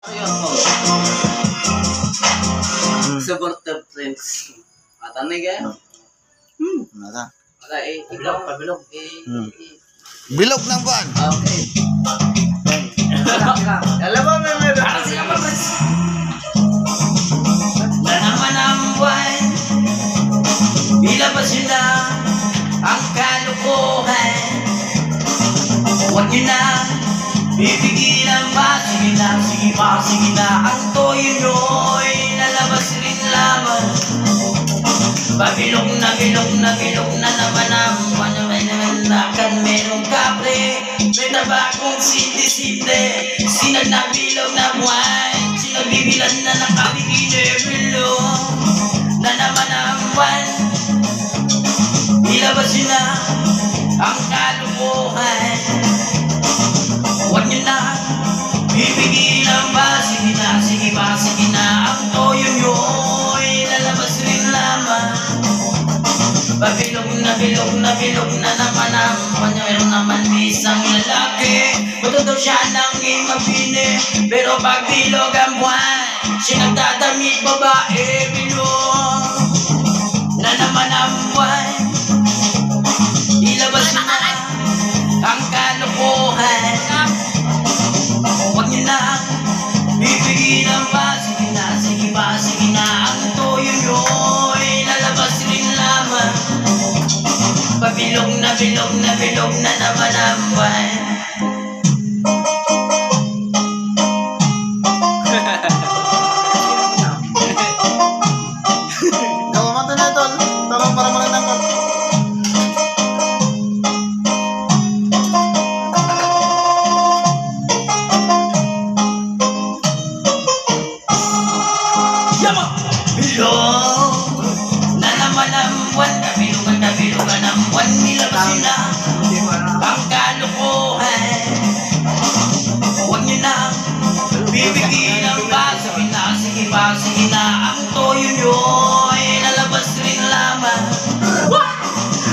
Ayun mo. Subot the prince. Matanay ka? Nada. Okay, ikaw. Pabilog. Bilog ng buwan. Okay. Alam mo, may kasi ka pa, prince. Na naman ang buwan, ilabas yun na ang kalukuhan. Huwag nyo na pipigilan pa. Sige na, sige pa, sige na. Ang toyo nyo'y lalabas rin lamang. Pabilog na bilog na bilog na naman ang buwan. May nananakan, merong kapre, may tabakong sindi-sindi. Sinag na bilog na buwan, sinagbibilan na nakabigilin-bilog. Na naman ang buwan, ilabas yun na ang kalukuhan. Huwag nyo na pipigilan pa. Sige na, sige pa, sige na. Ang toyo nyo'y lalabas rin lamang. Pabilog na bilog na bilog na naman ang kanya. Meron naman isang lalaki, buto daw siya nang imabine. Pero pag bilog ang buwan, siya nagdadamit babae bilog. Na naman ang buwan, ilabas na ang kalukuhan. Huwag niyo na pipigilan pa. Sige na, sige pa, sige na. Ang toyo nyo'y lalabas rin lamang. Pabilog na bilog na bilog na naman ang buwan. Nawaman to na ito. Tarong para magandang ka. Yama! Bilog na naman ang buwan. Kabilugan ang buwan. Nilabas yun na ang kalukuhan. Huwag nyo na pipigilan pa. Sabi na, sige pa, sige na. Ang toyo nyo'y lalabas rin lamang.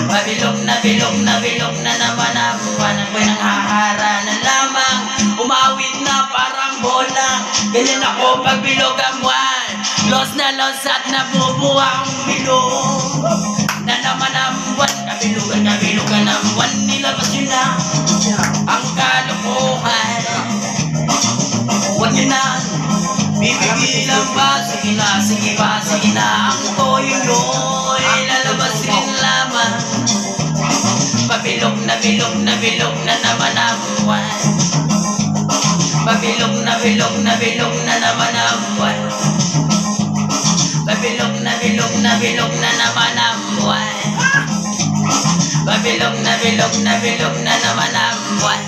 Pabilog na bilog na bilog na naman ang buwan. Ako'y nanghahara na lamang. Umawit na parang bola. Ganyan ako pag bilog ang buwan. Los na los at nabubuang bilog. Na naman ang buwan. Kabilugan ang buwan. Nilabas yun na ang kalukuhan. Huwag nyo na pipigilan pa. Sige na, sige pa, sige na. Ang toyo nyo'y lalabas rin lamang. Pabilog na bilog na bilog na naman ang buwan. Pabilog na bilog na bilog na naman ang buwan. Pabilog na bilog na bilog na naman ang buwan. Pabilog na bilog na bilog na naman ang buwan.